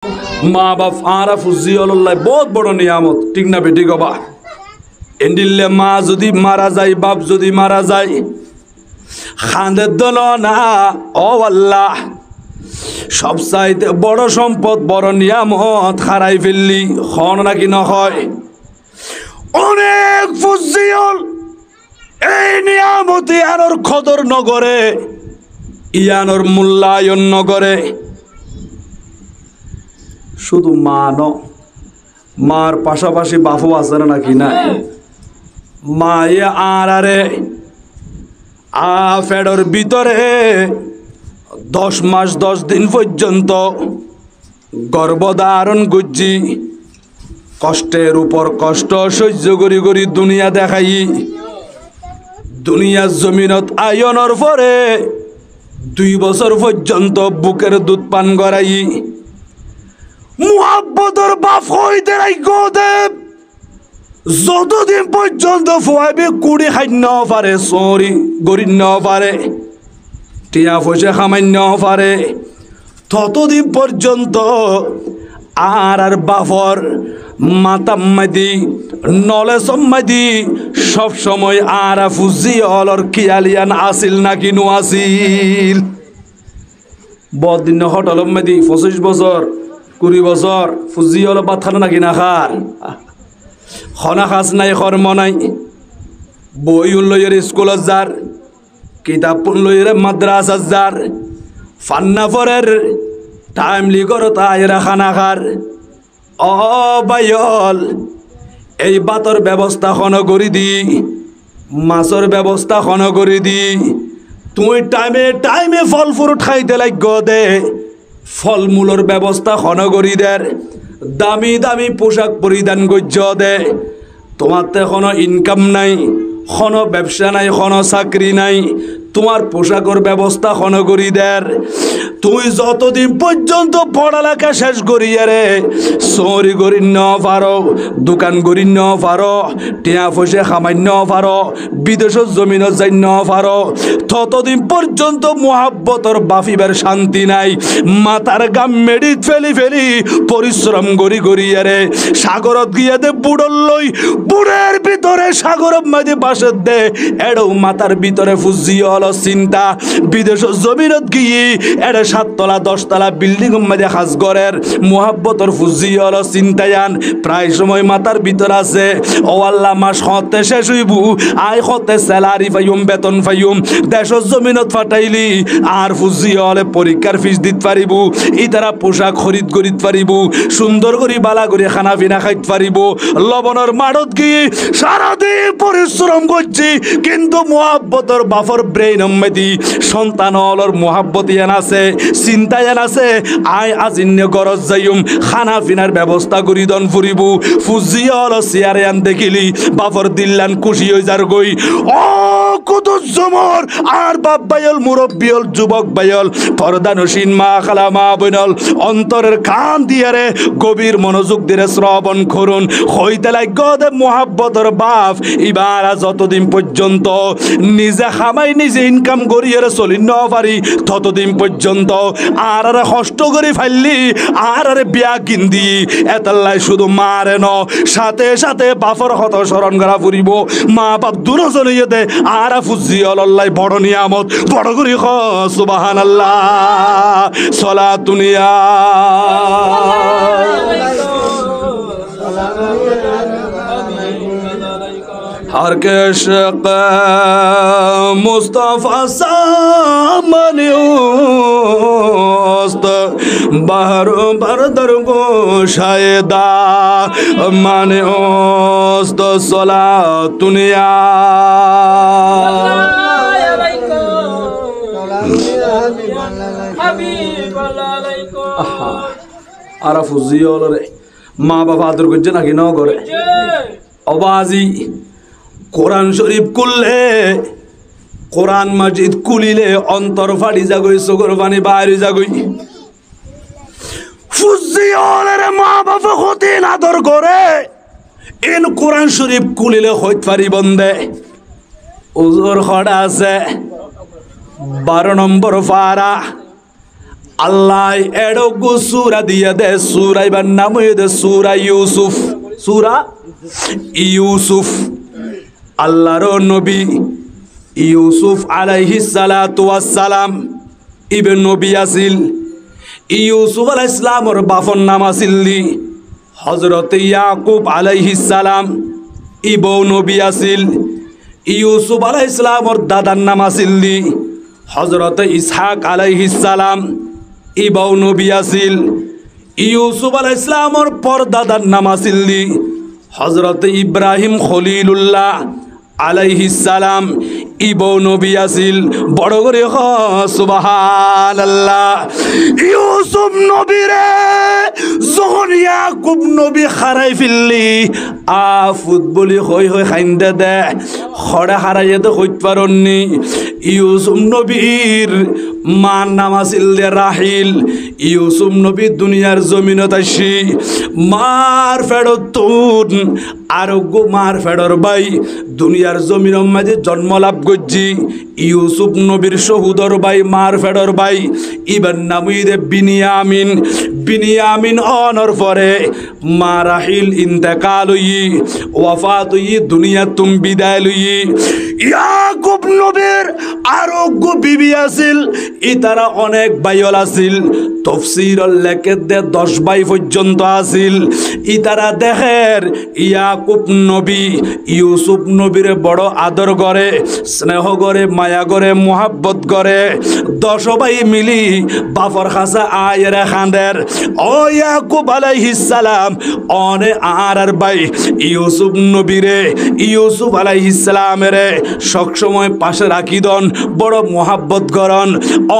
মা বাপ আরা ফুজি আল্লাহ বহুত বড় নিয়ামত, ঠিক না বেটি গবা? এন্ডিলে মা যদি মারা যায়, বাপ যদি মারা যায়, খান্দের দল না ও আল্লাহ সবচাইতে বড় সম্পদ, বড় নিয়ামত হারাই ফেললি। খন নাকি নহয়? অনেক ফুজিয়ল এই নিয়ামত ইয়ানোর কদর নগরে, ইয়ানোর মূল্যায়ন নগরে। শুধু মা ন, মার পাশাপাশি বাপও আছে না নাকি না? মায়ে আরে ফেডর ভিতরে 10 মাস 10 দিন পর্যন্ত গর্ভধারণ করছি, কষ্টের উপর কষ্ট সহ্য করি করি দুনিয়া দেখাই। দুনিয়ার জমিনত আয়নের পরে 2 বছর পর্যন্ত বুকের দুধ পান করাই। মুহাব্বতর বাপ হইতে দেব যতদিন পর্যন্ত ফুয়াবে কুড়ি খাইন পারে, চরি গরি ন পারে, টিয়া পয়সা খামান্য পারে, ততদিন পর্যন্ত আর বাপর মাতাম্মাদি নলে সম্মাদি সব সময় আর ফুজি অলর কিয়ালিয়ান আসিল নাকি নো আসিল? বদিন হটল মাদি 25 বছর 20 বছর ফুজি হল বাদ খানা নাকি না খার? খনা খাস নাই, কর্ম নাই, বই লইয়ের স্কুলত যার, কিতাব লইয়ের মাদ্রাসা যার, ফান্না ফরের টাইমলি করো তাইরা খানা খার। ও বাইল এই বাতর ব্যবস্থা খন করি দি, মাছর ব্যবস্থা খন করি দি। তুই টাইমে টাইমে ফল ফ্রুট খাইতে লাগ দে, ফলমূলর ব্যবস্থা খন করি দের, দামি দামি পোশাক পরিধান গজ্য দে। তোমার তো কোনো ইনকাম নাই, কোনো ব্যবসা নাই, কোনো চাকরি নাই, তোমার পোশাকর ব্যবস্থা খন করি দের। তুই যতদিন পর্যন্ত পড়ালেখা শেষ করিয়া রে চুরি করি ন পারো, দোকান করি ন পারো, টিয়া পয়সা খামান্য পারো, বিদেশের জমিনত যাই ন পারো, ততদিন পর্যন্ত মুহাব্বতর বাফিবার শান্তি নাই। মাথার গাম মেডিত ফেলি ফেলি পরিশ্রম করি করিয়া রে সাগরত গিয়া দে বুড়ল লই, বুড়ের ভিতরে সাগরত মাঝে বাসে দে, এড়ো মাথার ভিতরে ফুজিও হলো চিন্তা। বিদেশের জমিনত গিয়ে এড়ে 7 তলা 10 তলা বিল্ডিং মাঝে হাজ গরের মুহাব্বতর ফুজি হলো চিন্তায়ান প্রায় সময় মাথার ভিতর আছে। ও আল্লাহ মাস হতে শেষ হইব, আয় হতে স্যালারি পাইম, বেতন পাইম, দেশের জমিনত ফাটাইলি আর ফুজি হলে পরীক্ষার ফিস দিতে পারিব, ইতারা পোশাক খরিদ করিত পারিব, সুন্দর করে বালা করে খানা পিনা খাইতে পারিব। লবণের মাড়ত গিয়ে সারাদিন পরিশ্রম করছি, কিন্তু মুহাব্বতর বাফর ব্রেইন মেদি সন্তান অলর মুহাব্বতিয়ান আছে, চিন্তায়ান আছে। আয় আজিন্য গরজ যাইম, খানা পিনার ব্যবস্থা করি দন ফুরিব। ফুজি হল চেয়ারে আন দেখিলি বাফর দিল্লান খুশি হয়ে যার গই। ও কত জমর আর বাপ বাইল মুরব্বিয়ল যুবক বাইল পর্দানসীন মা খালা মা বইনল অন্তরের কান দিয়ারে গভীর মনোযোগ দিয়ে শ্রবণ করুন। হইতে লাগ দে মুহাব্বতর বাপ এবার যতদিন পর্যন্ত নিজে খামাই নিজে ইনকাম করিয়ে চলি ন পারি, ততদিন পর্যন্ত আর কষ্ট করে ফাইলি আর বিয়া কিন্দি এতাল্লাই শুধু মারে ন, সাথে সাথে বাপর হত স্মরণ করা ফুরিব। মা বাপ দূর চলে যেতে আর ফুজি আল্লাহ বড় নিয়ামত, বড় করি খ সুবহানাল্লাহ সালাতুনিয়া। हर के शक मुस्तफा सामने उस्त बाहर बरदर को शायदा माने उस्त सला दुनिया। आरा फुजी रे माँ बाप आदर गुज्जे ना कि न करे अबाजी কোরআন শরীফ খুললে, কোরআন মাজিদ খুলিলে অন্তর ফাটি যাগই, চোখের পানি বাইরে যাগই। ফুজি হলের মা বাবা হতে আদর করে, এন কোরআন শরীফ খুলিলে হইতে পারি বন্দে। ওজোর খড়া আছে 12 নম্বর পারা, আল্লাহ এডগু সূরা দিয়ে দে, সূরা এবার নাম হয়ে দে সূরা ইউসুফ। সূরা ইউসুফ, আল্লাহর নবী ইউসুফ আলাইহিস সালাতু ওয়াস সালাম ইবে নবী আসিল। ইউসুফ আলাইহিস সালামর বাপর নাম আসিল হযরত ইয়াকুব আলাইহিস সালাম, ইবও নবী আসিল। ইউসুফ আলাইহিস সালামর দাদার নাম আসিল হযরত ইসহাক আলাইহিস সালাম, ইবও নবী আসিল। ইউসুফ আলাইহিস সালামর পরদাদার নাম আসিল হযরত ইব্রাহিম খলিলুল্লাহ আলাইহিস সালাম, ইবও নবী আসিল। বড় করে সুবহানাল্লাহ। ইউসুফ নবীরে যখন ইয়াকুব নবী হারাই ফেললি, ফুটবলি হই হই খাইন্দে দে খড়ে হারাইয়ে তো হইতে পারনি। ইউসুফ নবীর মার নাম আসিল দে রাহিল। ইউসুফ নবী দুনিয়ার জমিনত আসি মার ফেরত তুন আরোগ্য মার ফেডর ভাই দুনিয়ার জমিনের মাঝে জন্ম লাভ করছি। ইউসুফ নবীর সহুদর ভাই মার ফেডর ভাই, ইবার নামুইদে বিনিয়ামিন। বিনিয়ামিন অনর পরে মা রাহিল ইন্তেকাল হই, ওয়াফাত হই, দুনিয়া তুম বিদায় লই। ইয়াকুব নবীর আরোগ্য বিবি আছিল, ইতারা অনেক ভাইল আছিল। তফসিরল লেখে দে 10 ভাই পর্যন্ত আছিল। ইতারা দেখের ইয়াকুব নবী ইউসুফ নবীরে বড় আদর করে, স্নেহ করে, মায়া করে, মোহাব্বত করে। 10 ভাই মিলি বাফর খাসা আয়ের খান্দের। ও ইয়াকুব আলাইহিস সালাম অনে আর ভাই ইউসুফ নবীরে ইউসুফ আলাইহিস সালামেরে সবসময় পাশে রাখি দন, বড় মোহাব্বত করন।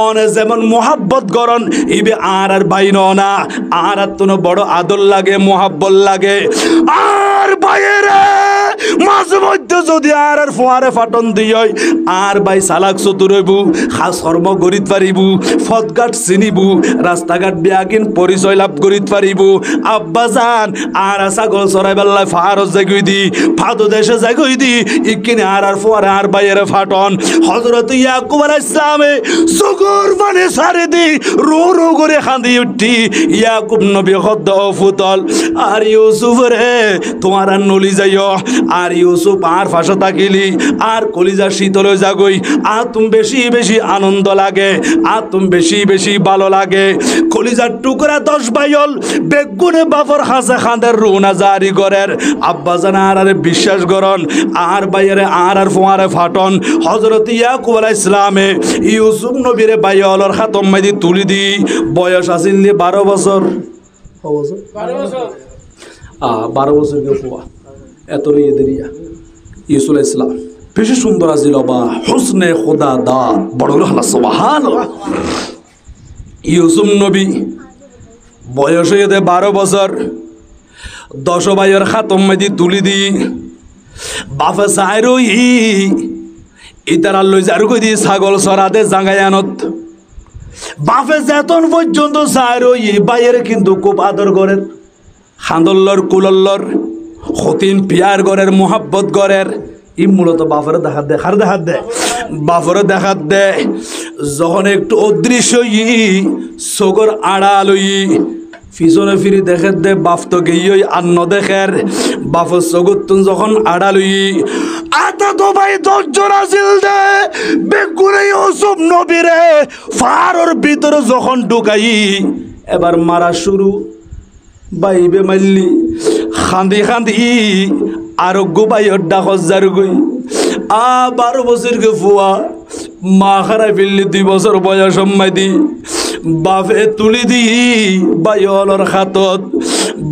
অনে যেমন মোহাব্বত করন ইবে আর ভাই না, আর তো বড় আদর লাগে, মোহাব্বত লাগে। আর ভাইয়েরে মাঝে মধ্যে যদি আর ফোয়ারে ফাটন দিই, আর ভাই চালাক চতুর হইব, খাস কর্ম করিতে পারিব, ফতঘাট চিনিব, রাস্তাঘাট বিয়াকিন পরিচয় লাভ করিতে পারিব। আব্বা যান আর ছাগল চড়াই বেলায় ফারত জাগই দি, ফাদো দেশে জাগই দি, ইকিনে আর ফোয়ারে আর ভাইয়েরে ফাটন। হযরত ইয়াকুব আলাইহিস সালামে চকুর পানি ছাড়ি দি রো রো করে কাঁদি উঠি। ইয়াকুব নবী হদ্দ ফুতল আর ইউসুফ রে তোমার আর নলি যাইও। আর ইউসুফ আর ফাঁসা থাকিলি আর কলিজা শীতল জাগই, আর তুমি বেশি বেশি আনন্দ লাগে, আর তুমি বেশি বেশি ভালো লাগে। কলিজার টুকরা 10 ভাইল বেগুনে বাপর হাসে খাঁদের রুনা জারি করের। আব্বা জানা আর বিশ্বাস করন আর ভাইয়েরে আর ফোয়ারে ফাটন। হযরত ইয়াকুব আলাইহিস সালামে ইউসুফ নবীরে ভাইলর খাতম মাইদি তুলি দি বয়স আছিল 12 বছর। 12 বছর কেউ পোয়া এত ইয়া ইউসুফ আলাইহিস সালাম বেশি সুন্দর আছিল বা হুসনে খোদা দা বড় হলো সুবহানাল্লাহ। ইউসুফ নবী বয়স হয়ে 12 বছর। 10 ভাইয়ের খাতম মাইদি তুলি দি বাফে চাইরো ইতারা লই যার কই দি ছাগল চড়াতে জাঙ্গায়ানত। বাফে যেতন পর্যন্ত চাইরো ভাইয়ের কিন্তু খুব আদর করেন, খান্দল্লর কুলল্লর হতিন পিয়ার গরের মোহাব্বত গরের। ই মূলত বাফরে দেখাত দে, খার দেখাত দে, বাফরে দেখাত দে। যখন একটু অদৃশ্য চোখর আড়াল পিছনে ফিরি দেখে দে বাপ তো গেই আন্ন দেখের বাপর চকুর যখন আড়াল আতা তো ভাই 10 জন আছিল দে বেগুনে ইউসুফ নবীরে ফারর ভিতরে যখন ঢুকাই এবার মারা শুরু। বাইবে মারলি খান্দি খান্দি আরোগ্য বাইর ডাকজার গই 12 বছর গে ফুয়া মা খারাই ফেললি 2 বছর বয়স সম্মাদি বাপে তুলি দি বাইলর হাতত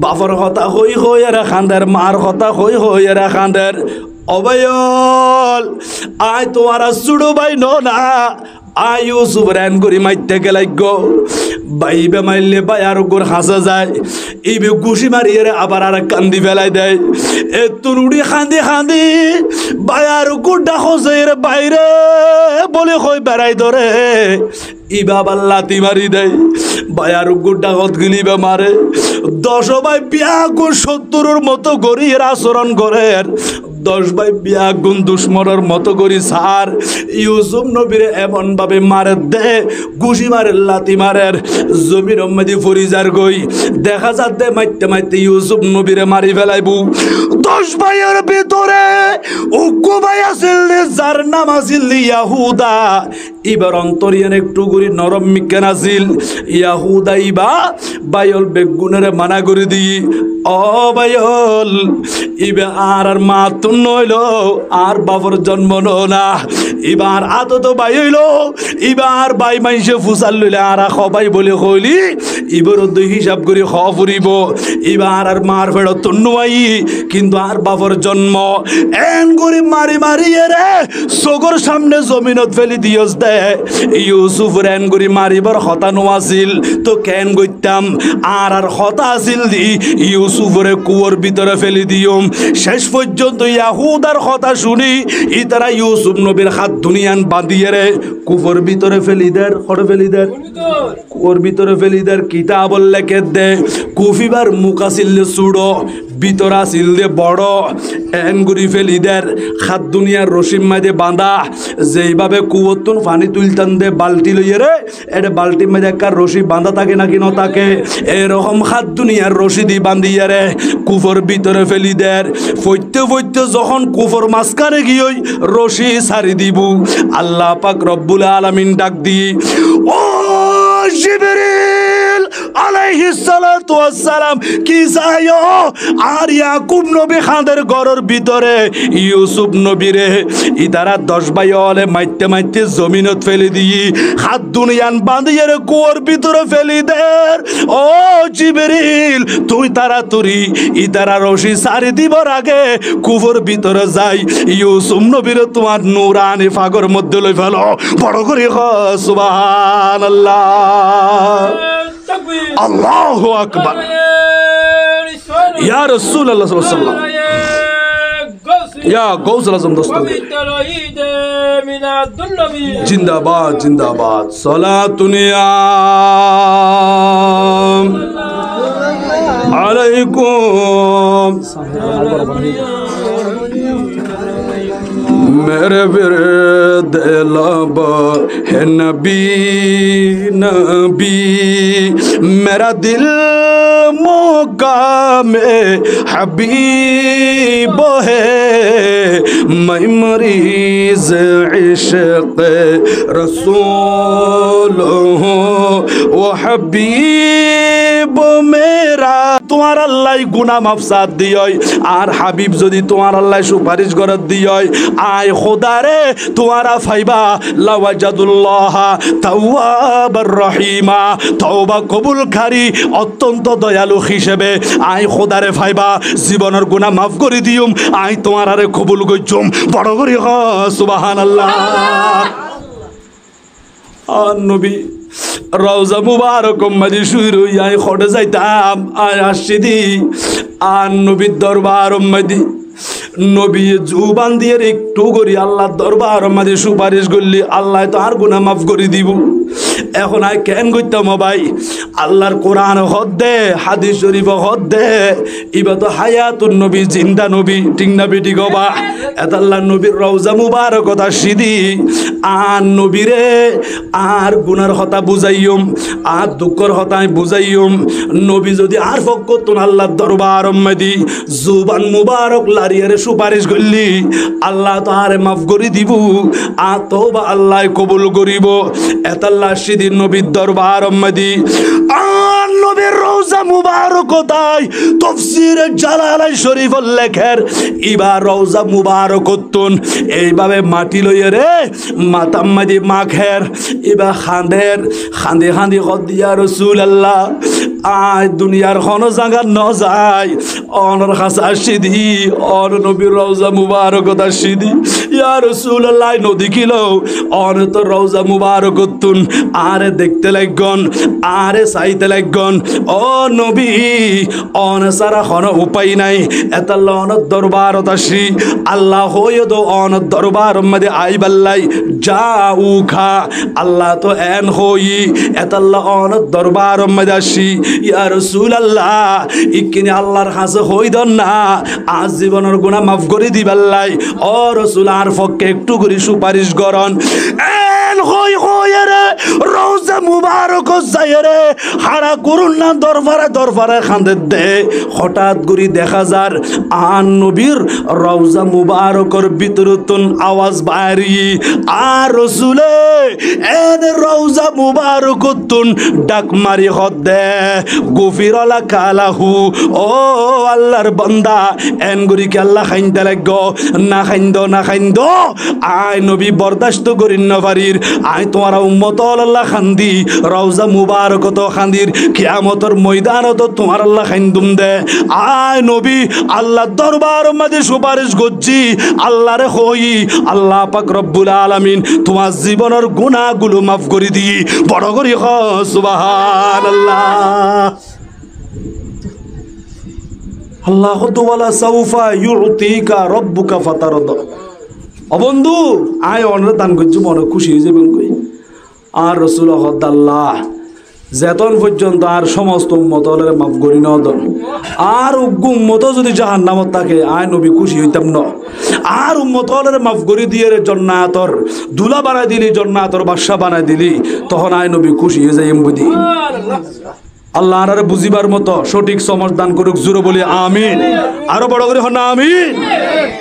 বাপর কথা হই হই এরা খান্দের, মার কথা হই হই এরা খান্দের। অবয়ল আয় তোমার চুড়ো বাই না আয় ইউসুফ রান করি মাইতে গেলাই গো বাইবে মাইলে বাই আর গোর হাসা যায় এইবে ঘুষি মারিয়ে আবার আর কান্দি ফেলাই দেয়। এ তুরুড়ি খান্দি খান্দি বাই আর গোডা খসে বাইরে বলে কই বেড়াই ধরে ইবা বাল্লাতি মারি দেয়। বাই আর গোডা হত গিলিবে মারে 10 ভাই বিয়া গো 70-র মতো গরিয়ের আচরণ করে। 10 ভাই বিয়াগুন দুশ্মনের মতো করি সার ইউসুফ নবীরে এমন ভাবে মারে দে ঘুষি মারে লাতি মারের জমির মধ্যে ফরিজার গই দেখা যাচ্ছে মাইতে মাইতে ইউসুফ নবীরে মারি ফেলাইবু 10 ভাইয়ের ভিতরে উগ্র ভাই আছিল যার নাম আছিল ইয়াহুদা এবার অন্তরিয়ান একটু করি নরম মিকেন আছিল ইয়াহুদা ইবা বাইল বেগুনের মানা করে দিই ও বাইল ইবে আর মা তুন নইল আর বাবর জন্ম না এবার আত তো বাই হইল এবার বাই মাইসে ফুসাল লইলে আর সবাই বলে কইলি এবার দুই হিসাব করে খ ফুরিব এবার আর মার ফেরত তুনুয়াই কিন্তু আর বাবর জন্ম এন করে মারি মারিয়ে রে চোখর সামনে জমিনত ফেলি দিয়স দে ইউসুফ রেন করে মারিবার হতানো আছিল তো কেন গইতাম আর হতা আছিল দি ইউসুফরে কুয়োর ভিতরে ফেলি দিয়ম শেষ পর্যন্ত ইয়াহুদার কথা শুনি ইতারা ইউসুফ নবীর হাত দুনিয়ান বাঁধিয়ে রে কুয়োর ভিতরে ফেলি দের হড় ফেলি দের কুয়োর ভিতরে ফেলি দের কিতাব লেখে দে কুফিবার মুখ আছিল চুড়ো ভিতর আছিল দে বড় এন গুড়ি ফেলি দের হাত দুনিয়ার রশিম মাঝে বাঁধা যেইভাবে কুয়োতুন পানি তুলতান দে বালতি লইয়ে রে এটা বালতির মাঝে একটা রশি বাঁধা থাকে নাকি ন থাকে এরকম হাত দুনিয়ার রশি দি বান্ধিয়ে রে কুফর ভিতরে ফেলি দের ফইতে ফইতে যখন কুফর মাঝখানে গিয়ে রশি সারি দিব আল্লাহ পাক রব্বুল আলামিন ডাক দি ও জিবরিল আলাইহিস সালাতু ওয়াস সালাম কি চাইও আর ইয়াকুব নবী খাদের ঘরের ভিতরে ইউসুফ নবীরে ইতারা 10 ভাই হলে মাইতে মাইতে জমিনত ফেলে দিয়ে হাত দুনিয়ান বাঁধিয়ে কুয়োর ভিতরে ফেলি দের ও জিবরিল তুই তাড়াতাড়ি ইতারা রশি সারি দিবার আগে কুয়োর ভিতরে যাই ইউসুফ নবীরে তোমার নূরানি ফাগর মধ্যে লই ফেলো বড় করে সুবহানাল্লাহ আল্লাহু আকবার ইয়া রাসূলুল্লাহ সাল্লাল্লাহু আলাইহি ওয়াসাল্লাম ইয়া গৌসুল আজম দোস্ত জিন্দাবাদ জিন্দাবাদ সালাতুনিয়া আলাইকুম मेरे दिलब है नबी नबी मेरा दिल मुकाम हबीब है मैं मरीज इश्क रसूल हूँ वो हबीब मेरा তোমার আল্লাহ গুনাহ মাফ সাথ দিয়ই আর হাবিব যদি তোমার আল্লাহ সুপারিশ করে দিয়ই আয় খোদারে তোমারা ফাইবা লাওয়াজাদুল্লাহ তাওয়াবার রহিমা তওবা কবুলকারী অত্যন্ত দয়ালু হিসেবে আয় খোদারে ফাইবা জীবনের গুনাহ মাফ করে দিউম আয় তোমার আরে কবুল কইছুম বড় করে সুবহানাল্লাহ নবী রওজা মুবারক মাঝে শুই রই আই খড়ে যাইতাম আয় আসছি দি আর নবীর দরবার মাঝে নবী জুবান দিয়ে একটু করি আল্লাহর দরবার মাঝে সুপারিশ করলি আল্লাহ তো আর গুনাহ মাফ করে দিব এখন আই কেন করতাম ভাই আল্লাহর কোরআন হদ দে হাদিস শরীফ হদ দে ইবা তো হায়াতুন নবী জিন্দা নবী ঠিক না বেটি গবা এত আল্লাহ নবীর রওজা মুবারক কথা সিদি আর নবীরে আর গুনার হতা বুঝাইম আর দুঃখর হতায় বুঝাইম নবী যদি আর ফকতুন আল্লাহর দরবার মাদি জুবান মুবারক লারিয়ারে সুপারিশ করলি আল্লাহ তো আরে মাফ করে দিব আর তওবা আল্লাহ কবুল করিব এত আল্লাহ সিদিন নবীর দরবার মাদি আর নবীর রওজা মুবারক তাই তাফসীরে জালালাইন শরীফ লেখের এবার রওজা মুবারক তুন এইভাবে মাটি লইয়ে রে মাতাম মাদি মাখের এবার খাঁদের খাঁদে খাঁদি কদ দিয়া রাসূলুল্লাহ আয় দুনিয়ার কোন জায়গা ন যায় অনর খাসা সিদি অন নবীর রওজা মুবারক তা সিদি ইয়া রাসূলুল্লাহ নদী কিলো অন তো রওজা মুবারক তুন আরে দেখতে লাগগন আরে চাইতে লাগগন ও নবী অন সারা কোন উপায় নাই এতাল্লাহ অন দরবার তাসি আল্লাহ হয়ে দো অন দরবার মধ্যে আইবাল্লাই যাও খা আল্লাহ তো এন হই এতাল্লাহ অন দরবার মধ্যে আসি ইয়া রাসূলুল্লাহ ইকিনি আল্লাহর হাস কাছে হইদন না আজ জীবনের গুনাহ মাফ করে দিবাল্লাই ও রাসূল আর পক্ষে একটু করে সুপারিশ করন এন হই হই রে রওজা মুবারক যায়রে হারা করুন না দরবারে খান্দে দে হঠাৎ করে দেখা যার আন নবীর রওজা মুবারকর ভিতরতুন আওয়াজ বাইরি আর রাসূলে এন রওজা মুবারকতুন ডাক মারি হদে গফিরলা কালাহু ও আল্লাহর বান্দা এন গরি কে আল্লাহ খাইন্দা লাগো না খাইন্দ আয় নবী বরদাস্ত করিন না পারির আয় তোমার উম্মত আল্লাহ খান্দি রওজা মুবারকত খান্দির কিয়ামতের ময়দানত তোমার আল্লাহ খাইন্দুম দে আয় নবী আল্লাহ দরবার মাঝে সুপারিশ করছি আল্লাহরে হই আল্লাহ পাক রব্বুল আলামিন তোমার জীবনের গুনাহগুলো মাফ করে দি বড় করি হ সুবহানাল্লাহ আল্লাহ তাআলা সাউফা ইউতিকা রব্বুকা ফাতারদ ও বন্ধু আয় অনরে দান করছি মনে খুশি হয়ে যাবেন কই আর রাসূল আল্লাহ যেতন পর্যন্ত আর সমস্ত উম্মতরে মাফ করি না দন আর উম্মত যদি জাহান্নামত থাকে আয় নবী খুশি হইতাম না আর উম্মতরে মাফ করে দিয়ে জান্নাতর দুলা বানাই দিলি জান্নাতর বাদশা বানাই দিলি তখন আয় নবী খুশি হয়ে যাইম বুঝি আল্লাহ আনারে বুঝিবার মতো সঠিক সমঝ দান করুক জুড়ে বলি আমিন আরো বড় করে হন আমিন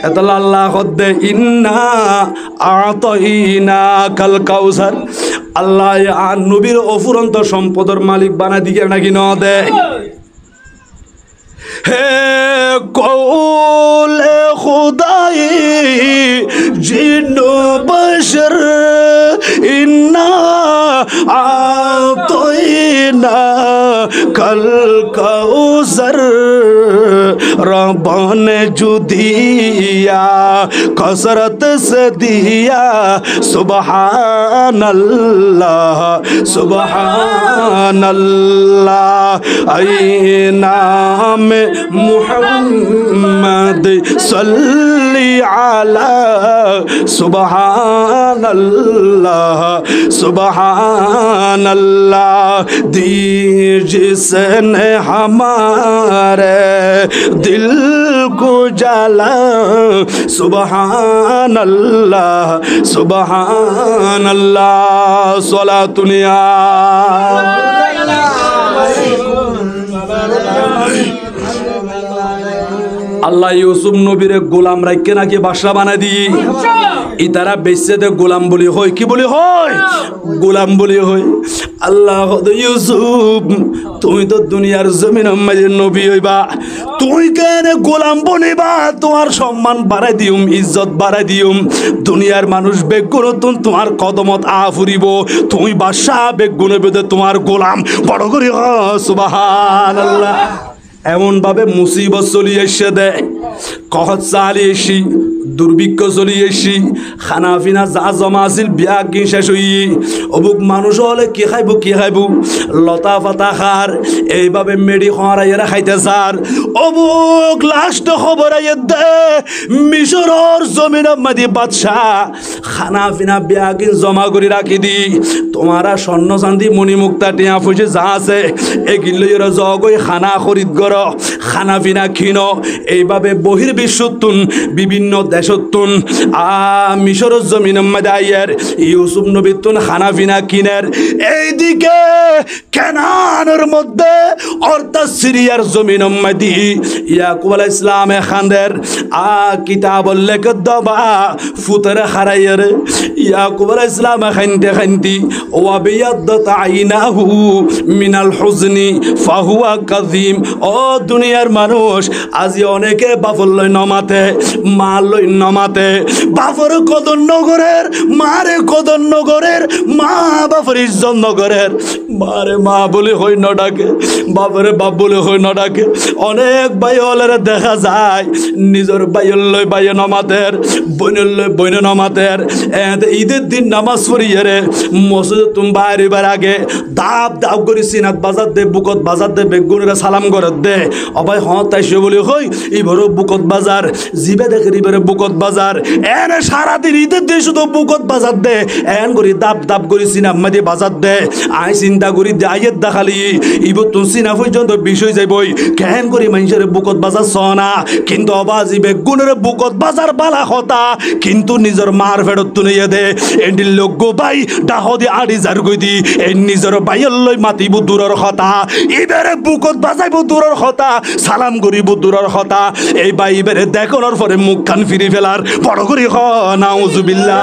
এতাল্লাহ আল্লাহ হদ্দে ইন্না আতাইনা কাল কাউসার আল্লাহ আর নবীর অফুরন্ত সম্পদের মালিক বানা দিকে নাকি ন দে হে কৌলে খুদাই জিন্নু বশর ইন্না আতাইনা कल कौसर रब ने जो दिया कसरत से दिया सुबहान अल्लाह ऐ नाम मुहम्मद सल्ली अला सुबहान अल्लाह जिसने हमारे दिल को जला सुबहान अल्लाह सलातुनिया আল্লাহ ইউসুফ নবীর গোলাম রাখকে নাকি বাদশা বানাই দি ইতারা বেচে দে গোলাম বলি হয় কি বলি হয় গোলাম বলি হয় আল্লাহ ইউসুফ তুমি তো দুনিয়ার জমিনের মাঝে নবী হইবা তুই কেন গোলাম বনিবা তোমার সম্মান বাড়াই দিউম ইজ্জত বাড়াই দিউম দুনিয়ার মানুষ বেগুন তোমার কদমত ফুরিব তুমি বাদশা বেগুন বেদে তোমার গোলাম বড় করি সুবহানাল্লাহ এমন ভাবে মুসিবত চলিয়ে এসে দেয় কহত চালিয়ে এসি দুর্ভিক্ষ চলিয়ে এসি খানা পিনা যা জমা আছিল বিয়া কি শেষ হই অবুক মানুষ হলে কি খাইব লতা পাতা খার এইভাবে মেডি খরাইয়েরা খাইতে চার অবুক লাস্ট খবর আইয়ে দে মিশরের জমিনের মাঝে বাদশা খানা পিনা বিয়া কি জমা করে রাখি দি তোমারা স্বর্ণ চান্দি মণিমুক্তা টিয়া পয়সা যা আছে এগুলো জগই খানা খরিদ কর খানা পিনা কিন এইভাবে বহির্বিশ্বতুন বিভিন্ন দেশতুন মিশরের জমিনের মধ্যে আইয়ের ইউসুফ নবীতুন খানা পিনা কিনের এইদিকে কেনানের মধ্যে অর্থাৎ সিরিয়ার জমিনের মধ্যে ইয়াকুব আলাইহিস সালাম খানদের কিতাব লেখ দবা ফুতরে হারাইয়ের ইয়াকুব আলাইহিস সালাম খানতি ওয়াবিয়াদ্দাত আইনাহু মিনাল হুজনি ফাহুয়া কাযীম ও দুনিয়ার মানুষ আজি অনেকে বাপর লই নমাতে মা লই নমাতে বাপর কদর নগরের মারে কদর নগরের মা বাপর ইজ্জত নগরের মারে মা বলে হই ন ডাকে বাপরে বাপ বলে হই ন ডাকে অনেক ভাই হলের দেখা যায় নিজের ভাইয়ের লই ভাইয়ে নমাতের বোনের লই বোনে নমাতের ঈদের দিন নামাজ পড়িয়ে রে মসজিদে তুমি বাইরেবার আগে দাব দাব করে সিনাত বাজার দে বুকত বাজার দে বেগুনের সালাম করে দে অবাই হ্যাঁ তাই সে বলি হই ইভরো বুকত বাজার জিবে দেখে ইবারে বুকত বাজার এনে সারাদিন ঈদের দিন শুধু বুকত বাজার দে এন করি দাব দাব করে সিনাম মাঝে বাজার দে আই চিন্তা গুড়ি আইয়ের দেখালি ইব তুন সিনা পর্যন্ত বিষয় যাইবই কেন করি মানুষের বুকত বাজার সনা কিন্তু অবাজিবে গুণের বুকত বাজার বালা হতা কিন্তু নিজের মার ফেরত তুলিয়ে দে এন্ডির লোক গো ভাই ডাহদি আড়ি যার গই দি এই নিজের বাইয়ের লই মাতিব দূরের হতা এবারে বুকত বাজাইব দূরের হতা সালাম করিব দূরের হতা এই ভাই এবারে দেখোর পরে মুখ খান ফিরি ফেলার বড় করি হ নাউজুবিল্লাহ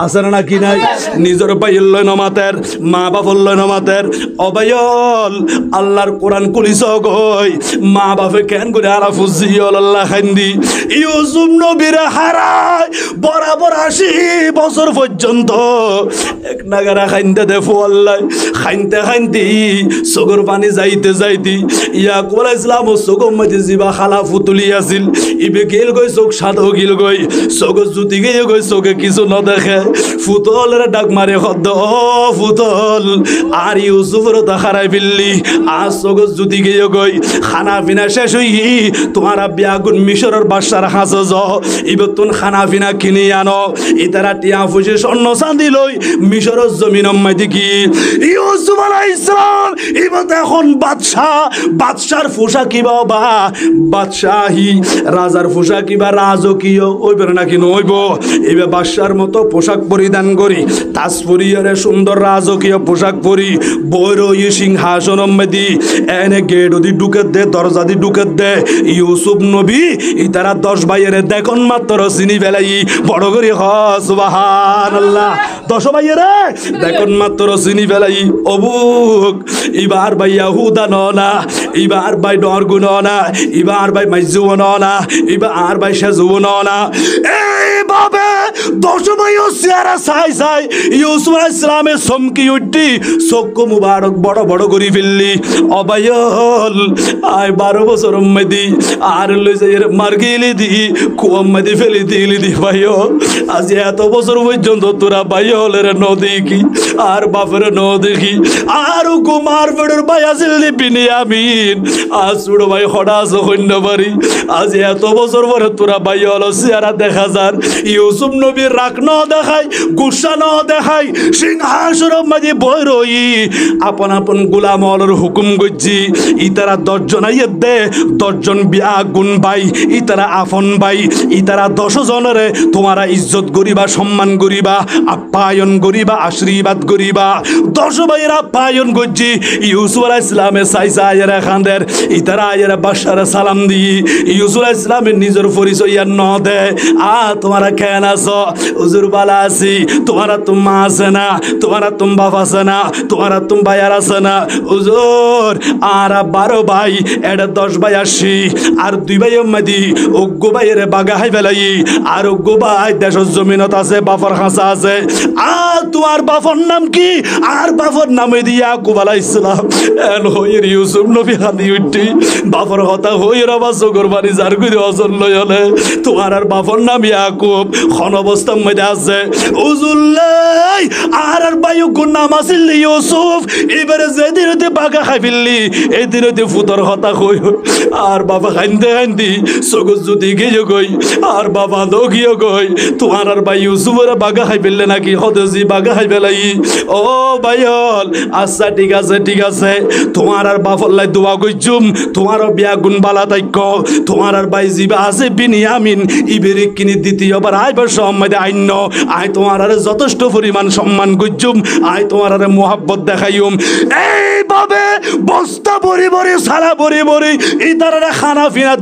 আসর না কি নাই নিজের বাইল নমাতের মা বাপল নমাতের অবায়ল আল্লাহর কোরআন কুলিস গই মা বাপে কেন করে আলা ফুজিয়ল আল্লাহ খান্দি ইউসুফ নবীর হারায় বরাবর 80 বছর পর্যন্ত এক নাগারা খাইতে দেখো আল্লাহ খাইতে খাইতে সগর পানি যাইতে যাইতে ইয়াকুব আলাইহিস সালাম সগর মধ্যে জিবা খালা ফুতুলি আছিল ইবে গেল গই চোখ সাদ গিল গই সগর জুতি গিয়ে গই চোখে কিছু না দেখে ফুতলের ডাক মারে হদ ফুতল আর ইউসুফের দেখারাই ফেললি আজ সগজ যদি গিয়ে গই খানা পিনা শেষ হই তোমার বিয়াগুন মিশরের বাসার হাঁস য এবার তুন খানা পিনা কিনে আনো ইতারা টিয়া ফুসে স্বর্ণ চাঁদি লই মিশরের জমিন মাইতে কি ইউসুফ আলাইহিস সালাম এবার এখন বাদশার ফুসা কিবা বা বাদশাহী রাজার ফুসা কিবা রাজকীয় ওইবার নাকি নইব এবার বাদশার মতো পোশাক পরিধান করি তাজপুরিয়ারে সুন্দর রাজকীয় পোশাক পরি বৈরই সিংহাসন মেদি এনে গেট দি ঢুকে দে দরজা দি ঢুকে দে ইউসুফ নবী ইতারা 10 ভাইয়ের দেখুন মাত্র চিনি ফেলাই বড় করি হ সুবহানাল্লাহ 10 ভাইয়ের দেখুন মাত্র চিনি ফেলাই অবুক ইবার ভাই ইয়াহুদা ননা ইবার ভাই ডরগু ননা ইবার ভাই মাইজু ননা ইবার ভাই সাজু ননা এইভাবে 10 ভাই চেহারা চাই চাই ইউসুফ আলাইহিস সালামের চমকি উঠি চক্ষু মুবারক বড় বড় করে ফেললি অবায়ল আয় 12 বছর মেদি আর লই যাই মার গেলি দি কুয়াম মেদি ফেলি দিলি দি ভাইও আজ এত বছর পর্যন্ত তোরা ভাইলের ন দেখি আর বাপের ন দেখি আর কুমার ফেডের ভাই আছিল বিনিয়ামিন আজ ছোট ভাই হঠাৎ হইন্য পারি আজ এত বছর পরে তোরা ভাইল চেহারা দেখা যান ইউসুফ নবীর রাখ ন দেখাই গুসা ন দেখাই সিংহাসনের মাঝে বই রই আপন আপন গোলামর হুকুম গজ্জি ইতারা 10 জন আইয়ে দে 10 জন বিয়া গুণ ভাই ইতারা আফন ভাই ইতারা 10 জনের তোমারা ইজ্জত করিবা সম্মান করিবা আপ্যায়ন করিবা আশীর্বাদ করিবা 10 ভাইয়ের আপ্যায়ন গজ্জি ইউসুফ আলাইহিস সালামের সাইসা আয়েরা খানদের ইতারা আয়েরা বাদশার সালাম দি ইউসুফ আলাইহিস সালামের নিজের পরিচয় আর ন দে তোমারা কেন আছো হুজুর বালা আছি তোমারা তুম মা আছে না তোমারা তুম বাপ আছে না তোমারা তুম ভাইয়ার আছে না হুজুর আর 12 ভাই এটা 10 ভাই আসি আর 2 ভাই মাদি ওগো ভাইয়ের বাগা হাই ফেলাই আর ওগো ভাই দেশের জমিনত আছে বাপর খাঁচা আছে আর তোমার বাপর নাম কি আর বাপর নামে দিয়া ইয়াকুব আলাইহিস সালাম এন হইর ইউসুফ নবী হাদি উঠি বাপর কথা হইর বা চোখের বাড়ি যার কইরে অজন লই হলে তোমার আর বাপর নাম ইয়াকুব খন অবস্থার মধ্যে আছে উজুল্লাই আর ভাই কোন নাম আছিল ইউসুফ এবারে যেদিন হতে বাগা খাই ফেললি এই দিন হতে ফুতর হতা কই আর বাবা খাইতে খাইতে চোখের যদি গিয়ে গই আর বাবা দো গিয়ে গই তোমার আর ভাই ইউসুফের বাগা খাই ফেললে নাকি হদেজি বাগা খাই ফেলাই ও ভাইল আচ্ছা ঠিক আছে তোমার আর বাপল্লাই দোয়া কইছুম তোমার বিয়া গুণ বালা তাইক তোমার আর ভাই জিবা আছে বিনিয়ামিন ইবেরে কিনি দ্বিতীয়বার আইবার সম্মানে আইন্য আই তোমার আর যথেষ্ট পরিমাণ সম্মান কইছুম আই তোমার আর মোহাব্বত দেখাইম এইভাবে বস্তা ভরি ভরি সারা ভরি ভরি ইতারা খানা ফিনা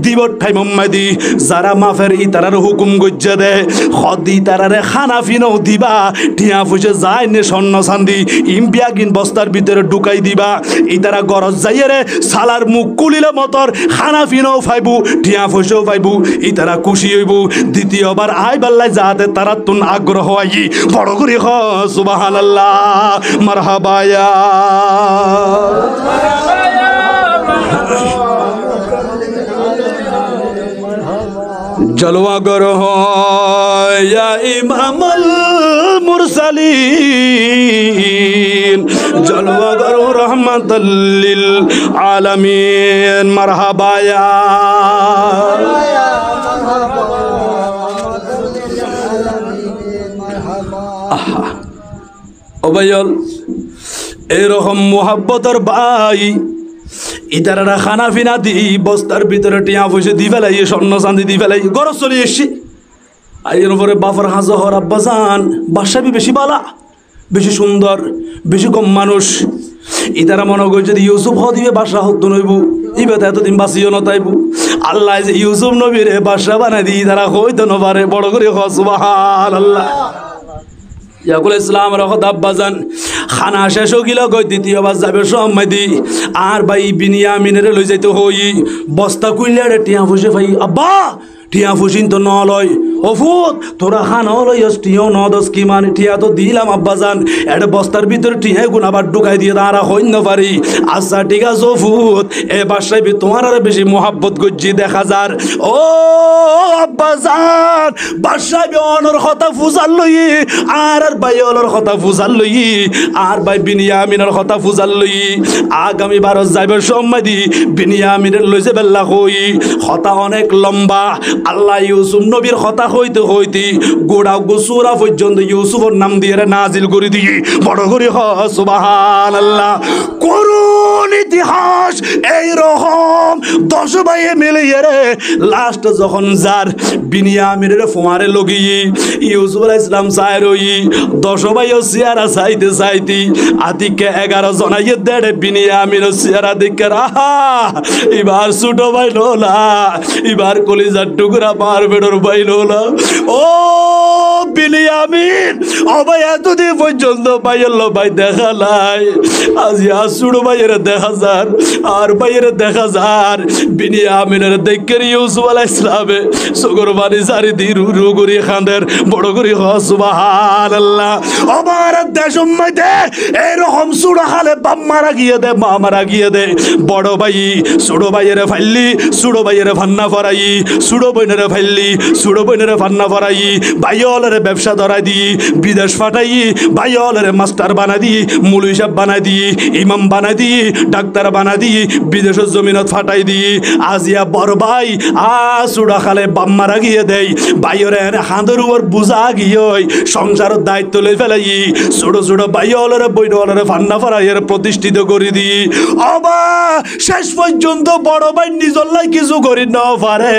দিবর ঠাই মোহাম্মদি যারা মাফের ইতারার হুকুম গজ্জা দে খদি তারারে খানা ফিনাও দিবা টিয়া ফুসে যায় নে স্বর্ণ চান্দি ইম্পিয়াগিন বস্তার ভিতরে ঢুকাই দিবা ইতারা গরজ যাইয়ে সালার মুখ কুলিলে মতর খানা ফিনাও ফাইবু টিয়া ফুসেও ফাইবু ইতারা খুশি হইব দ্বিতীয়বার আই বাল্লাই যাতে তারা তুন আগ্রহ আই বড় করে হ সুবহানাল্লাহ মারহাবায়া জলওয়া করো ইয়া ইমামুল মুরসালিন জলওয়া করো রহমাতাল লিল আলামিন মারহাবায়া ওবায়ল এরকম মোহাব্বতর ভাই ইতারা খানা ফিনা দি বস্তার ভিতরে টিয়া পয়সা দি ফেলাই স্বর্ণ চাঁদি দি ফেলাই গরজ চলে এসছি আইয়ের উপরে বাফার হাজহর আব্বাজান বাসাবি বেশি বালা বেশি সুন্দর বেশি কম মানুষ ইতারা মনে করি যদি ইউসুফ দিবে বাসা হতো নইব ইবেতে এতদিন বাঁচিও নতাইব আল্লাহ যে ইউসুফ নবীরে বাসা বানাই দিই তারা হইতো নবারে বড় করে সুবহানাল্লাহ ইয়াকুল ইসলাম রহত আব্বাজান খানা শেষ গিল গই দ্বিতীয়বার যাবে সময় দি আর ভাই বিনিয়ামিনের লই যাইতে হই বস্তা কুইলে টিয়া ফুসে ভাই আব্বা টিয়া ফুসিন তো ন লয় অফুত তোরা খানা লইস টিয়াও ন দশ কি মানে টিয়া তো দিলাম আব্বাজান এটা বস্তার ভিতরে টিয়া গুণ আবার ঢুকাই দিয়ে তারা হইন পারি আচ্ছা ঠিক আছে অফুত এ বাসায় তোমার আর বেশি মোহাব্বত গজ্জি দেখা যার ও আব্বাজান বাসায় অনর কথা ফুজাল লই আর ভাই অলর কথা ফুজাল লই আর ভাই বিনিয়ামিনের কথা ফুজাল লই আগামী 12 যাইবার সময় দি বিনিয়ামিনের লই যে বেল্লা হই কথা অনেক লম্বা আল্লাহ ইউসুফ নবীর কথা হইতে হইতে গোড়া গোসুরা পর্যন্ত ইউসুফের নাম দিয়ে নাজিল করে দিয়ে বড় করে সুবহানাল্লাহ করুন ইতিহাস এইরকম 10 ভাইয়ে মিলে রে লাস্ট যখন যার বিনিয়ামিনের ফোয়ারে লগিয়ে ইউসুফ আলাইহিস সালাম চায় রই 10 ভাইও চেহারা চাইতে চাইতে আতিকে 11 জনাইয়ে দেড়ে বিনিয়ামিনের চেহারা দেখে রাহা এবার ছোট ভাই লোলা এবার কলিজার টুকরা মার বেড়র ভাই লোলা ও বিনিয়ামিন ভাই এতদিন পর্যন্ত ভাইয়ের ভাই দেখা নাই আজ ছোট ভাইয়ের দেখা যার আর ভাইয়ের দেখা যার বিনিয়ামিনের দেখে ইউসুফ আলাইহিস সালামে সুগর বানি সারি দি রু করি খান্দের বড় করি সুবহানাল্লাহ আমার দেশ মধ্যে এরকম সুরা খালে বাপ মারা গিয়ে দে মা মারা গিয়ে দে বড় ভাই ছোট ভাইয়ের ফাইলি ছোট ভাইয়ের ফান্না ফরাই ছোট বোনের ফাইলি ছোট বোনের ফান্না ফরাই ভাইয়ের ব্যবসা ধরাই দি বিদেশ ফাটাই ভাইয়ের মাস্টার বানাই দি মুলুই সাহেব বানাই দি ইমাম বানাই দি ডাক্তার বানাই দি বিদেশের জমিনত ফাটাই দি আজিয়া বড় ভাই সুরা খালে বাপ মারা গিয়ে দেই ভাইয়ের হাঁদের উপর বুঝা গিয়ে সংসারের দায়িত্ব লই ফেলাই ছোট ছোট ভাইয়ের বইনওয়ালের ফান্না ফরাইয়ের প্রতিষ্ঠিত করে দি অবা শেষ পর্যন্ত বড় ভাই নিজর লাই কিছু করি না পারে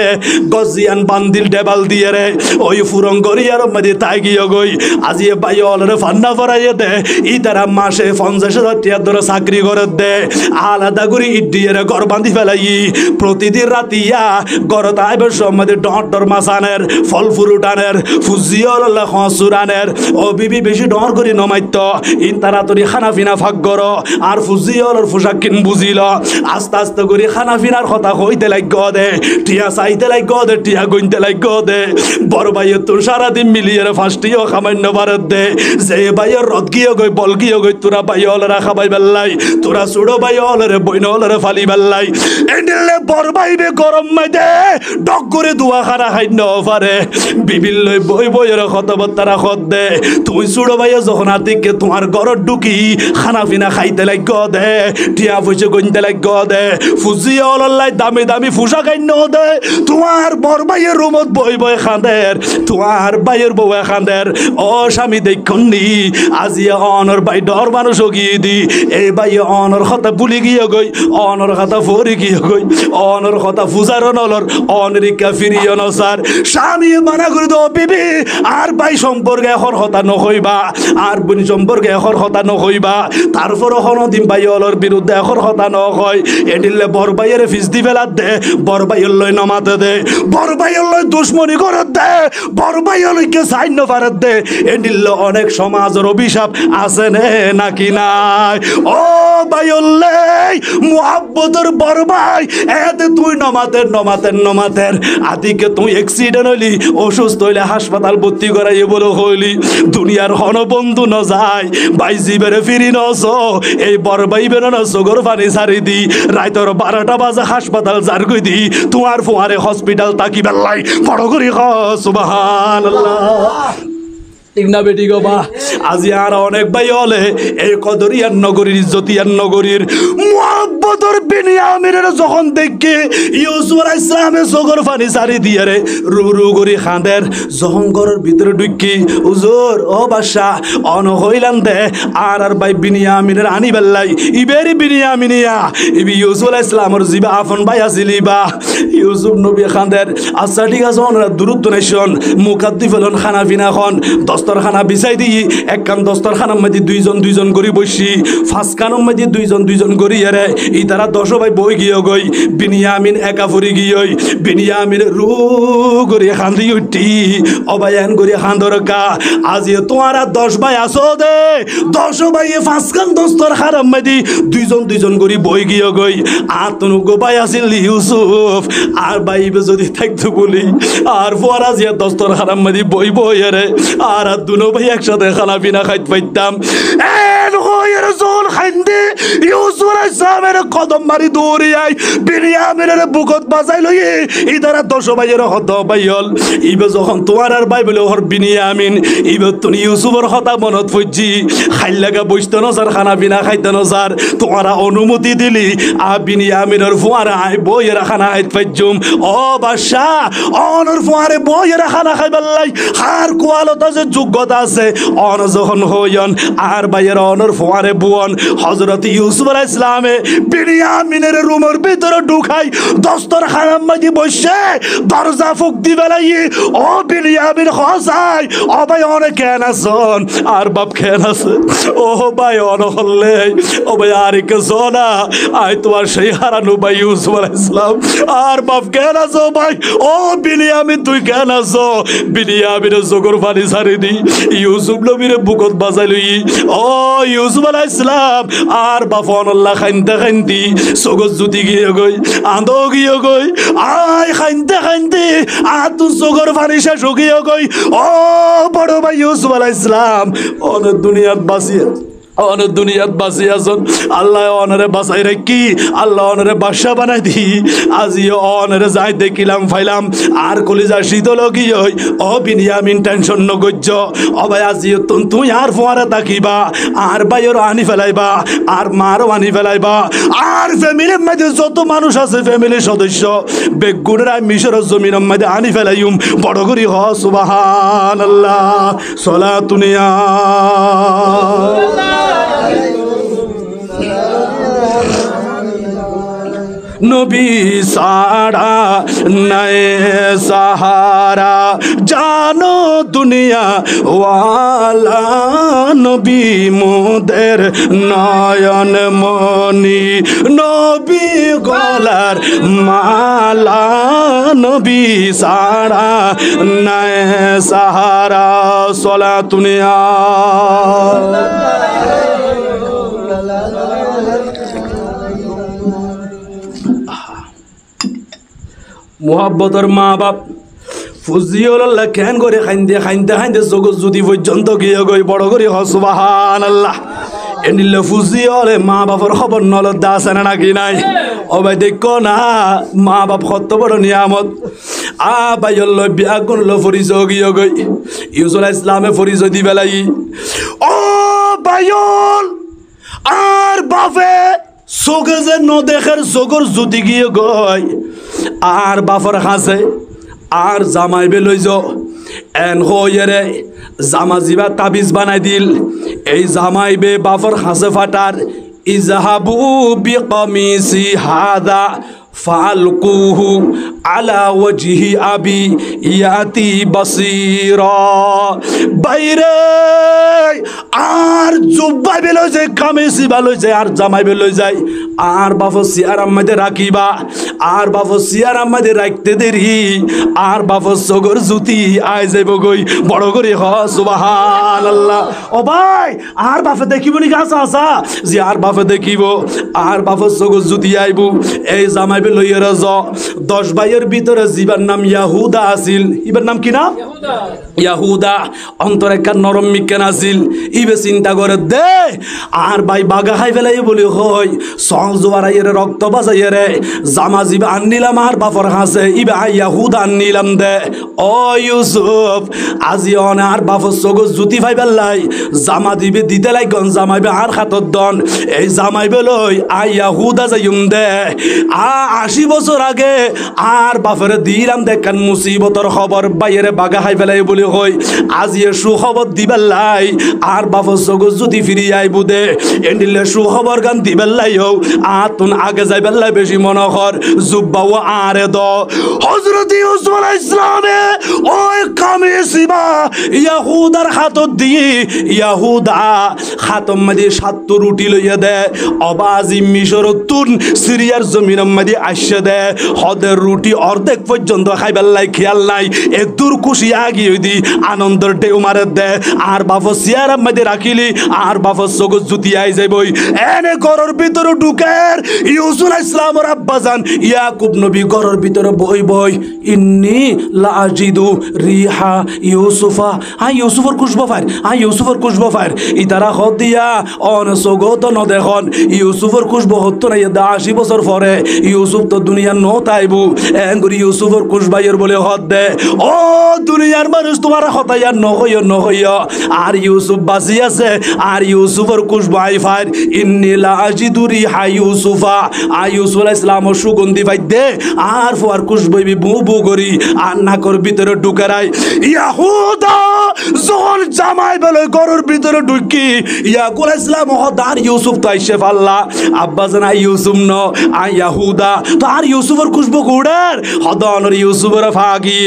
গজিয়ান বান্দিল ডেবাল দিয়ে রে ওই ফুরং করি আর মধ্যে তাই গিয়ে গই আজি ভাইয়ের ফান্না ফরাইয়ে দে ই তারা মাসে 50,000 টাকা ধরে চাকরি করে দে আলাদা করে ইট দিয়ে ঘর বান্ধি ফেলাই প্রতিদিন রাতিয়া ঘরত আইবার সময় ডর মাছ আনের ফল ফুরুট আনের ফুজিয়র হসুর আনের ও বিবি বেশি ডর করি নমাইত ইন তাড়াতাড়ি খানা ফিনা ফাঁক গর আর ফুজিয়র পোশাক কিন বুঝিল আস্তে আস্তে করে খানা ফিনার কথা হইতে লাগ দে টিয়া চাইতে লাগ দে টিয়া গইতে লাগ দে বড় ভাইয়ের তোর সারাদিন মিলিয়ে ফার্স্টিও খামান্য ভারত দে যে ভাইয়ের রদ গিয়ে গই বল গিয়ে গই তোরা ভাই অলরা খাবাই বেল্লাই তোরা ছোড়ো ভাই অলরে বইন অলরে ফালি বেল্লাই এন্ডেলে বড় ভাইবে গরম মাইদে ডক করে দুয়া খানা খাই ন পারে বিবিল লই বই বইয়ের কথাবার্তা রাখত দে তুই ছোড়ো ভাইয়ে যখন আতিকে তোমার ঘরত ঢুকি খানা পিনা খাইতে লাগ দে টিয়া পয়সা গইতে লাগ দে ফুজি অললাই দামি দামি ফুসা খাই ন দে তোমার বড় ভাইয়ের রুমত বই বই খাঁদের তোমার ভাইয়ের বউ খাঁদের ও স্বামী দেখুননি আজি অনর ভাই ডর মানুষ গিয়ে দি এই ভাই অনর কথা ভুলি গিয়ে গই অনর কথা ফরি গিয়ে গই অনর কথা ফুজার নলর অনরিকা ফিরিও ন স্যার স্বামী মানা করে দো বিবি আর ভাই সম্পর্কে এখন হতা নহইবা আর বোন সম্পর্কে এখন হতা নহইবা তারপর হনদিন ভাই অলর বিরুদ্ধে এখন হতা নয় এডিলে বড় ভাইয়ের ফিস দি ফেলাত দে বড় ভাইয়ের লই নমাতে দে বড় ভাইয়ের লই দুশ্মনী করত দে বড় ভাইয়ের লইকে সাইন পারত দে এডিলে অনেক সমাজের অভিশাপ আছে নে নাকি নাই ও ভাইয়ল্লে মুহাব্বতের বড় ভাই এতে তুই নমাতের আদিকে তুই অ্যাক্সিডেন্ট হইলি অসুস্থ হইলে হাসপাতাল ভর্তি করাইয়ে বলে হইলি দুনিয়ার হন বন্ধু ন যায় ভাই জীবেরে ফিরি নস এই বড় ভাই বেরো না সগর পানি সারি দি রাইতর 12টা বাজে হাসপাতাল যার কই দি তোমার ফোয়ারে হসপিটাল তাকি বেল্লাই বড় করি সুবহানাল্লাহ ঠিক না বেটি গো বা আজি আর অনেক ভাই হলে এই কদরিয়ার নগরীর ইজ্জতিয়ার নগরীর মুহাব্বত তোর বিনিয়ামিনের যখন দেখে ইউসুফ আলাইহিস সালামের চোখের পানি সারি দিয়ে রে রু রু করে খাঁদের যখন ঘরের ভিতরে ঢুকি হুজুর ও বাদশাহ অন হইলাম দে আর ভাই বিনিয়ামিনের আনি বেল্লাই ইবেরি বিনিয়ামিনিয়া ইবি ইউসুফ আলাইহিস সালামের জিবা আফন ভাই আসিলি বা ইউসুফ নবী খাঁদের আচ্ছা ঠিক আছে ওনারা দূরত্ব নেশন মুখাদ্দি ফেলন খানা পিনা খন দস্তরখানা বিছাই দিই এক কান দস্তরখানার মধ্যে দুইজন করে বসি ফাঁস কানের মধ্যে দুইজন করি এরে ই তারা 10 ভাই বই গিয়ে গই বিনিয়ামিন একা ফুরি গিয়ে বিনিয়ামিন রু করে খান্দি উঠি অবায়ান করে খান্দর কা আজি তোমারা 10 ভাই আসো দে 10 ভাই ফাঁস কান দস্তরখানার মধ্যে দুইজন করে বই গিয়ে গই আতনু গো ভাই আসিল ইউসুফ আর ভাই যদি থাকতো বলি আর ফরাজিয়া দস্তরখানার মধ্যে বই বই এরে আর দুনো ভাই একসাথে খানা পিনা খাইতে পাইতাম এন হইয়ের জোন খাইন্দে ইউসুফ আলাইহিস সালামের কদম মারি দৌড়িয়াই বিনিয়ামিনের বুকত বাজাই লইয়ে ইদারা 10 ভাইয়ের হত ভাইল ইবে যখন তোমার আর ভাই বলে ওর বিনিয়ামিন ইবে তুমি ইউসুফের হতা মনত ফুজি খাইল লাগা বসতে নজার খানা পিনা খাইতে নজার তোমারা অনুমতি দিলি আ বিনিয়ামিনের ফুয়ারা আই বইয়ের খানা খাইতে পাইজুম ও বাদশা অনর ফুয়ারে বইয়ের খানা খাইবার লাই আর কোয়ালতা যে যোগ্যতা আছে অন যখন হইন আর ভাইয়ের অনর ফুয়ারে বুয়ন হযরত ইউসুফ আলাইহিস সালামে বিনিয়ামিনের রুমের ভিতরে ঢুকাই দস্তরখানার মধ্যে বসে দরজা ফুক দিবেলাই ও বিনিয়ামিন খসাই ও ভাই অনেক কেন আছেন আর বাপ কেন আছে ও ভাই অন হলে ও ভাই আর কে সোনা আই তোমার সেই হারানো ভাই ইউসুফ আলাইহিস সালাম আর বাপ কেন আছো ভাই ও বিনিয়ামিন তুই কেন আছো বিনিয়ামিনের চোখের পানি ছাড়ি দি ইউসুফ নবীরে বুকত বাজাই লই ও ইউসুফ আলাইহিস সালাম আর বাফন আল্লাহ খাইন্তি চোখত জুতি গিয়ে গই আন্দো গিয়ে গই আই খাইন্তি আর তুই চোখের পানি শেষ গিয়ে গই ও বড় ভাই ইউসুফ আলাইহিস সালাম অনেক দুনিয়াত বাঁচিয়ে অনেক দুনিয়াত বাঁচি আছেন আল্লাহ অনরে বাঁচাই রাখি আল্লাহ অনরে বাদশা বানাই দি আজি অনরে যাই দেখিলাম ফাইলাম আর কলিজা শীতল গিয়ে ও বিনিয়ামিন টেনশন নগজ্য ও ভাই আজি তুই আর ফোয়ারে তাকিবা আর ভাইয়ের আনি ফেলাইবা আর মারও আনি ফেলাইবা আর ফ্যামিলির মধ্যে যত মানুষ আছে ফ্যামিলির সদস্য বেগুনের মিশরের জমিনের মধ্যে আনি ফেলাইম বড় করি হ সুবহানাল্লাহ সলাতুনিয়া নবী সারা নয়ে সাহারা জানো দুনিয়া ওয়ালা নবী মোদের নয়ন মনি নবী গলার মালা নবী সারা নয়ে সাহারা সলাতুনিয়া মোহাব্বতর মা বাপ ফুজিওল্লাহ কেন করে খাইন্দে জগৎ যদি পর্যন্ত গিয়ে গই বড় করে সুবহানাল্লাহ এনিলে ফুজিওলে মা বাপর খবর নলত দাসে না নাকি নাই ও ভাই দেখো না মা বাপ কত বড় নিয়ামত আ ভাইল বিয়া করলো পরিচয় গিয়ে গই ইউসুফ আলাইহিস সালামে পরিচয় দি বেলাই ও ভাইল আর বাপে চোখে যে নদেখের চোখর জুতি গিয়ে গই আর বাপর হাসে আর জামাইবে লই যাও এন হইরে জামা জিবা তাবিজ বানাই দিল এই জামাইবে বাপর হাসে ফাটার ইজাহাবু বিকামিসি হাদা ফালকুহু আলা ওয়াজহি আবি ইয়াতি বাসীরা বাইরে আর জুব্বা বেলো যে কামিসি ভালো যায় আর জামাই বেলো যায় আর বাফো সিয়ার আম্মাদের রাখিবা আর বাফো সিয়ার আম্মাদের রাখতে দেরি আর বাফো সগর জুতি আই যাইব গই বড় করে হ সুবহানাল্লাহ ও ভাই আর বাফে দেখিব নি গাছ আসা যে আর বাফে দেখিব আর বাফো সগর জুতি আইব এই জামাই বেলো লইয়া য 10 ভাইয়ের ভিতরে জিবার নাম ইয়াহুদা আছিল ইবার নাম কি না ইয়াহুদা অন্তরে একটা নরম মিকেন আছিল ইবে চিন্তা করে দে আর ভাই বাগা খাই ফেলাই বলি হয় সং জোয়ারাইয়ের রক্ত বাজাইয়ে রে জামা আজিব আননিলাম আর বাপর হাসে ইবা ইয়াহুদ আননিলাম দে ও ইউসুফ আজি অনে আর বাপর সগো জুতি ফাইবেলাই জামা দিবে দিতে লাগন জামাইবে আর হাতত দন এই জামাইবে লই আই ইয়াহুদা যাইম দে 80 বছর আগে আর বাপরে দিলাম দেখান মুসিবতর খবর বাইরে বাগা খাই ফেলাই বলি কই আজি সুখবর দিবেলাই আর বাপর সগো জুতি ফিরি আইবু দে এন্ডিলে সুখবর গান দিবেলাই হও আতুন আগে যাইবেলাই বেশি মনে কর জুব্বাও আরে দ হযরত ইউসুফ আলাইহিস সালামে ওই কামিসিবা ইয়াহুদার হাতত দিয়ে ইয়াহুদা খাতম মধ্যে 70 রুটি লইয়া দে অবাজি মিশরতুন সিরিয়ার জমিনের মধ্যে আসে দে হদের রুটি অর্ধেক পর্যন্ত খাইবার লাই খেয়াল নাই এক দূর খুশি আগি দি আনন্দের ঢেউ মারে দে আর বাফ সিয়ার মধ্যে রাখিলি আর বাফ সগো জুতি আই যাইবই এনে ঘরের ভিতরে ঢুকের ইউসুফ আলাইহিস সালামের আব্বাজান ইয়াকুব নবী ঘরের ভিতরে বই বই ইন্নী লাজিদু রিহা ইউসুফা আই ইউসুফের খুশবু ফার আই ইউসুফের খুশবু ফার ইতারা হদ দিয়া অন সগো তো ন দেখুন ইউসুফের খুশবু হতো না 80 বছর পরে ইউসুফ তো দুনিয়ার ন তাইবু এঙ্গুরি ইউসুফের খুশবাইয়ের বলে হদ দে ও দুনিয়ার মানুষ তোমার হতাইয়া নহইয়া আর ইউসুফ বাঁচি আছে আর ইউসুফের খুশবু আই ফার ইন্নী লাজিদু রিহা ইউসুফা আই ইউসুফ আলাইহিস সালামের সুগন্ধি পাই দে আর ফুয়ার খুশবুই বু বু করি আর নাকর ভিতরে ঢুকারাই ইয়াহুদা যখন জামাই বলে ঘরের ভিতরে ঢুকি ইয়াকুব আলাইহিস সালাম হদার ইউসুফ তো আইসে ফাল্লা আব্বা জানা ইউসুফ ন আই ইয়াহুদা তো আর ইউসুফের খুশবু কুড়ার হদানর ইউসুফের ফাগি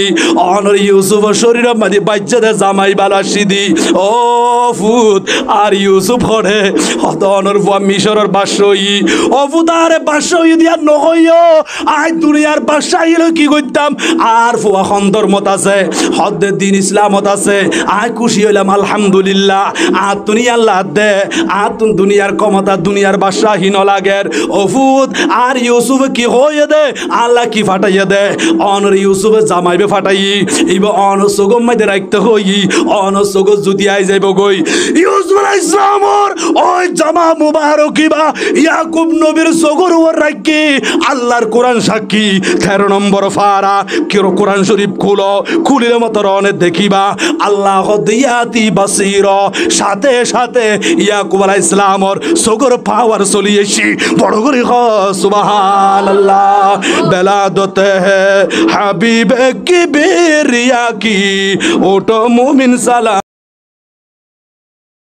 অনর ইউসুফের শরীরের মধ্যে বাচ্চাদে জামাই বালাসি দি ও ফুত আর ইউসুফ হরে হদানর ফুয়া মিশরের বাসই ও ফুতারে বাসই দিয়া নহইও আই দুনিয়ার বাসাই কি করতাম আর ফুয়া খন্দর মত আছে হদ্দে দিন ইসলামত আছে আই খুশি হইলাম আলহামদুলিল্লাহ আর তুমি আল্লাহ দে আর তুন দুনিয়ার ক্ষমতা দুনিয়ার বাদশাহীন লাগের ওফুদ আর ইউসুফ কি হয়ে দে আল্লাহ কি ফাটাইয়া দে অনর ইউসুফ জামাইবে ফাটাই ইব অনসগম মাইতে রাখতে হই অনসগ যদি আই যাইব গই ইউসুফ আলাইহিস সালামর ওই জামা মুবারকিবা ইয়াকুব নবীর সগর ওর রাখি আল্লাহর কোরআন সাক্ষী 13 নম্বর ফারা কিরো কোরআন শরীফ খুলিলে মত রনে দেখিবা আল্লাহ দিয়াতি বাসির সাথে সাথে ইয়াকুব আলাইহিস সালামর সগর পাওয়ার চলিয়েছি বড় করে সুবহানাল্লাহ বেলাদতে হে হাবিব কিবরিয়া কি ওটো মুমিন সালাম